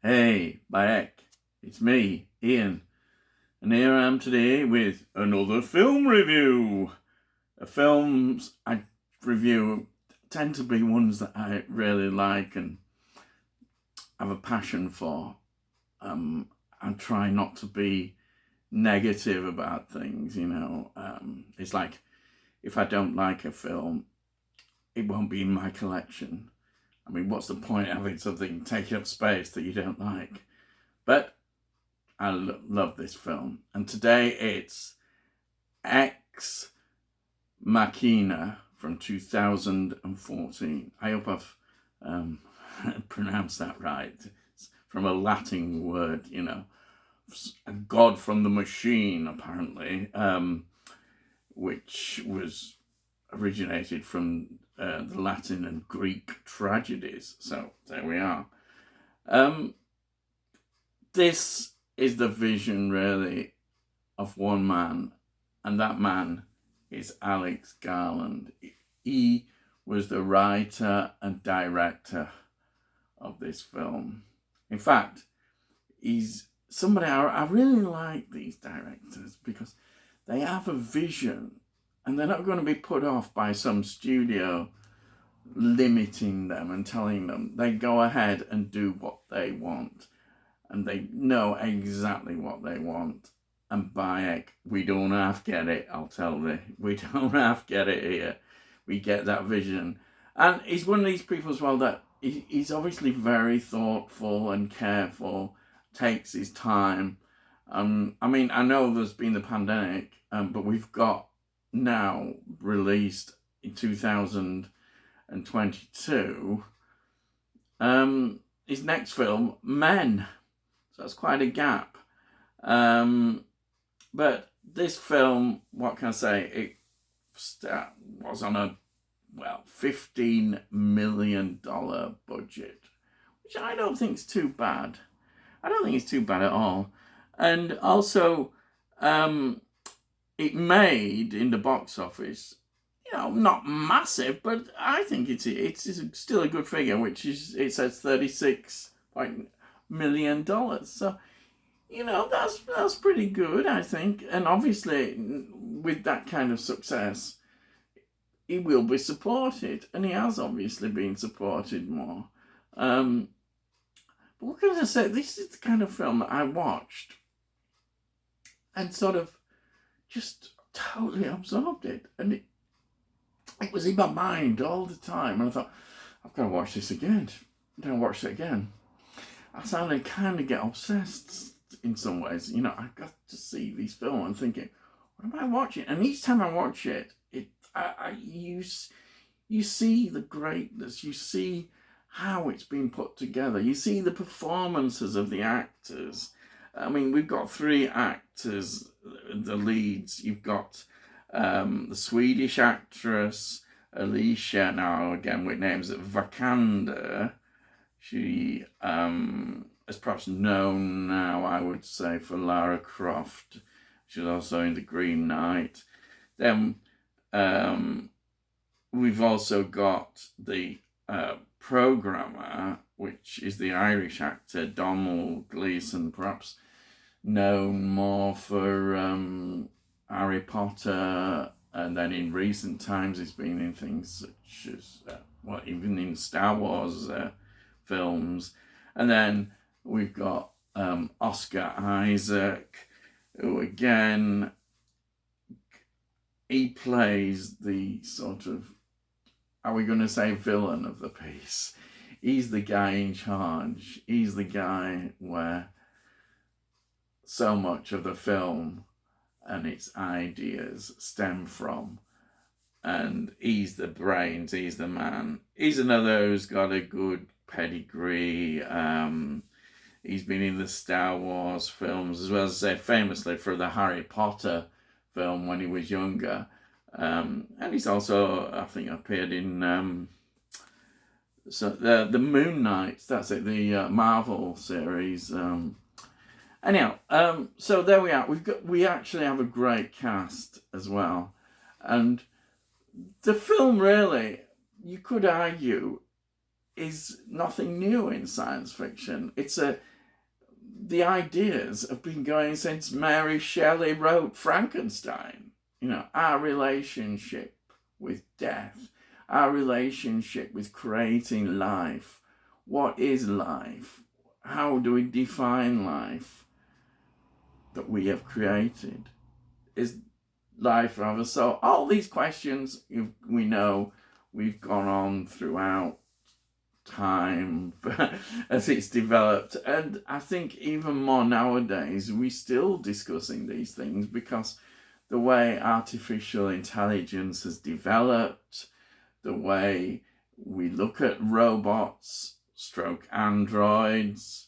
Hey, Bayek, it's me, Ian, and here I am today with another film review. The films I review tend to be ones that I really like and have a passion for. I try not to be negative about things. It's like if I don't like a film, it won't be in my collection. I mean, what's the point of having something taking up space that you don't like? But I love this film. And today it's Ex Machina from 2014. I hope I've pronounced that right. It's from a Latin word, a god from the machine, apparently, which was originated from the Latin and Greek tragedies. So there we are. This is the vision, really, of one man, and that man is Alex Garland. He was the writer and director of this film. In fact, he's somebody I really like these directors because they have a vision and they're not going to be put off by some studio limiting them and telling them they go ahead and do what they want. And they know exactly what they want. And Bayek, we don't half get it, I'll tell you. We don't half get it here. We get that vision. And he's one of these people as well that he's obviously very thoughtful and careful, takes his time. I know there's been the pandemic, but we've got now released in 2022 his next film, Men. So that's quite a gap. But this film, what can I say? It was on a, $15 million budget, which I don't think is too bad. I don't think it's too bad at all. And also, it made in the box office, not massive, but I think it's still a good figure, which is, it says $36 million. So, that's pretty good, I think. And obviously, with that kind of success, he will be supported, and he has obviously been supported more. But what can I say? This is the kind of film that I watched and sort of just totally absorbed it, and it was in my mind all the time. And I thought, I've got to watch this again. Then I watched it again. I suddenly kind of get obsessed in some ways. I've got to see these films and thinking, what am I watching? And each time I watch it, you see the greatness. You see how it's been put together. You see the performances of the actors. I mean, we've got three actors, the leads. You've got the Swedish actress, Alicia, now again with names of Vikander. She is perhaps known now, I would say, for Lara Croft. She's also in The Green Knight. Then we've also got the programmer, which is the Irish actor Donald Gleeson, perhaps known more for Harry Potter, and then in recent times he's been in things such as, even in Star Wars films. And then we've got Oscar Isaac, who again, he plays the sort of, are we going to say, villain of the piece? He's the guy in charge. He's the guy where so much of the film and its ideas stem from. And he's the brains, he's the man. He's another who's got a good pedigree. He's been in the Star Wars films, as well as famously for the Harry Potter film when he was younger. And he's also, I think, appeared in the Moon Knights. That's it, the Marvel series. Anyhow, so there we are. We actually have a great cast as well, and the film, really, you could argue, is nothing new in science fiction. The ideas have been going since Mary Shelley wrote Frankenstein. Our relationship with death, our relationship with creating life. What is life? How do we define life that we have created? Is life rather so? All these questions we know we've gone on throughout time as it's developed, and I think even more nowadays we're still discussing these things because the way artificial intelligence has developed, the way we look at robots stroke androids,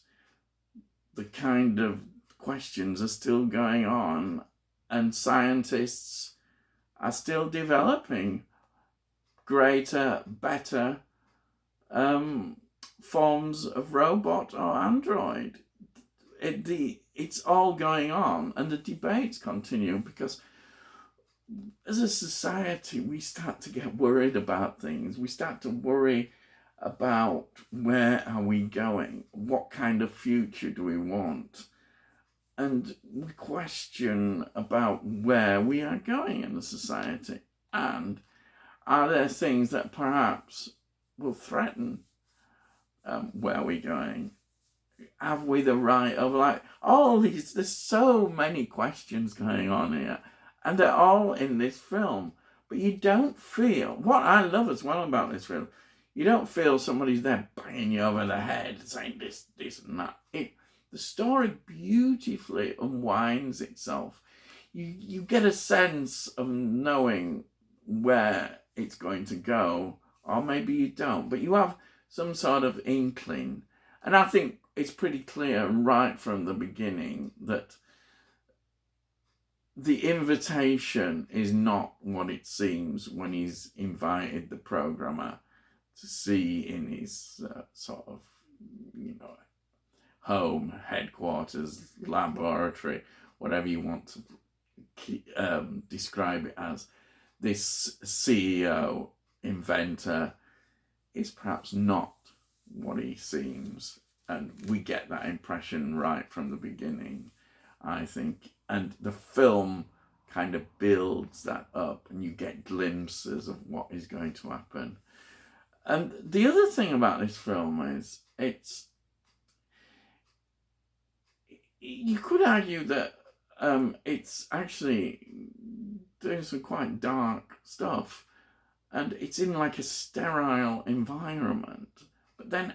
the kind of questions are still going on, and scientists are still developing greater, better forms of robot or android. It's all going on, and the debates continue because as a society we start to get worried about things. We start to worry about where are we going, what kind of future do we want, and we question about where we are going in the society, and are there things that perhaps will threaten where we're going? Have we the right of all these? There's so many questions going on here, and they're all in this film. But you don't feel, what I love as well about this film, you don't feel somebody's there banging you over the head saying this and that. The story beautifully unwinds itself. You get a sense of knowing where it's going to go, or maybe you don't, but you have some sort of inkling. And I think it's pretty clear right from the beginning that the invitation is not what it seems when he's invited the programmer to see in his sort of, home, headquarters, laboratory, whatever you want to describe it as. This CEO, inventor, is perhaps not what he seems. And we get that impression right from the beginning, I think. And the film kind of builds that up, and you get glimpses of what is going to happen. And the other thing about this film is you could argue that it's actually doing some quite dark stuff, and it's in like a sterile environment. But then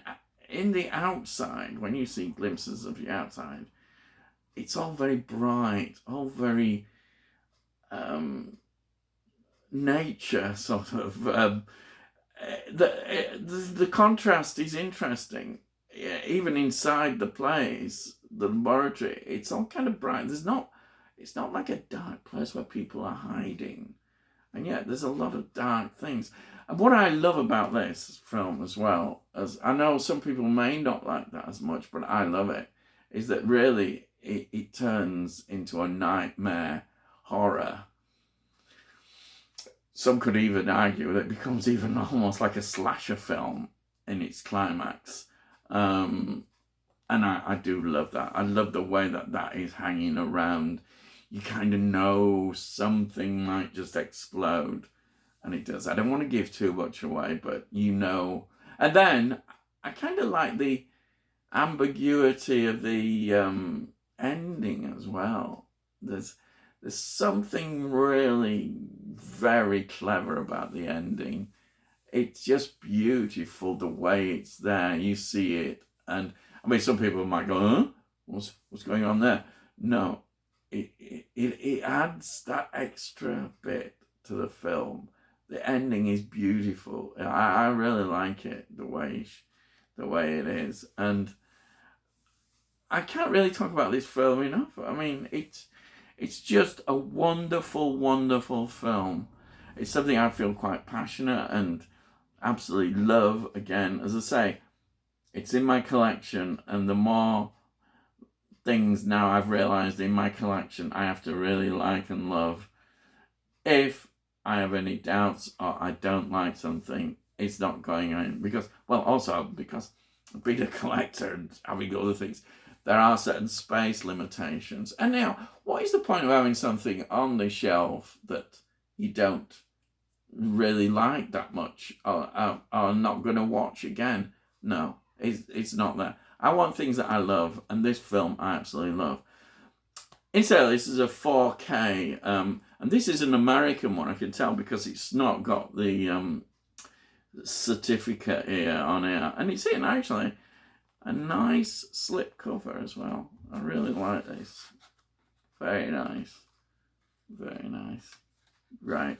in the outside, when you see glimpses of the outside, it's all very bright, all very nature sort of. The contrast is interesting. Even inside the place, the laboratory, it's all kind of bright. It's not like a dark place where people are hiding. And yet there's a lot of dark things. And what I love about this film as well, as I know some people may not like that as much, but I love it, is that really it turns into a nightmare horror. Some could even argue that it becomes even almost like a slasher film in its climax. And I do love that. I love the way that is hanging around. You kind of know something might just explode, and it does. I don't want to give too much away, but And then I kind of like the ambiguity of the ending as well. There's something really very clever about the ending. It's just beautiful the way it's there. You see it, and I mean, some people might go, "Huh? What's going on there?" No, it adds that extra bit to the film. The ending is beautiful. I really like it the way it is, and I can't really talk about this film enough. I mean, it's just a wonderful, wonderful film. It's something I feel quite passionate and absolutely love. Again, as I say, it's in my collection, and the more things now I've realised in my collection I have to really like and love. If I have any doubts or I don't like something, it's not going in because, well, also because being a collector and having other things, there are certain space limitations. And now, what is the point of having something on the shelf that you don't really like that much or are not going to watch again? No, it's not there. I want things that I love, and this film I absolutely love. Incidentally, this is a 4K, and this is an American one, I can tell, because it's not got the certificate here on here. And it's in, actually, a nice slip cover as well. I really like this. Very nice. Very nice. Right.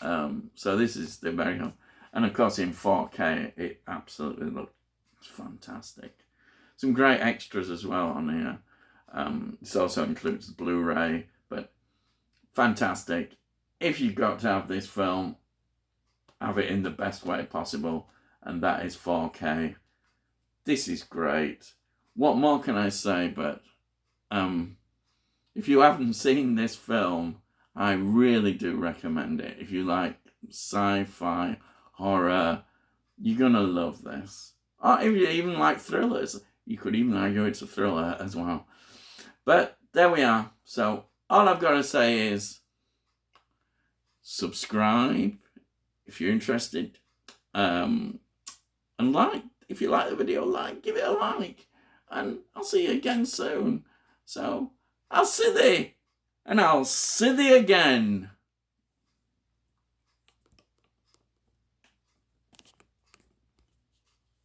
So this is the American. And, of course, in 4K, it absolutely looks fantastic. Some great extras as well on here. This also includes the Blu-ray, but fantastic. If you've got to have this film, have it in the best way possible, and that is 4K. This is great. What more can I say? But if you haven't seen this film, I really do recommend it. If you like sci-fi, horror, you're going to love this. Or if you even like thrillers, you could even argue it's a thriller as well. But there we are. So all I've got to say is subscribe if you're interested. And like. If you like the video, give it a like. And I'll see you again soon. So I'll see thee. And I'll see thee again.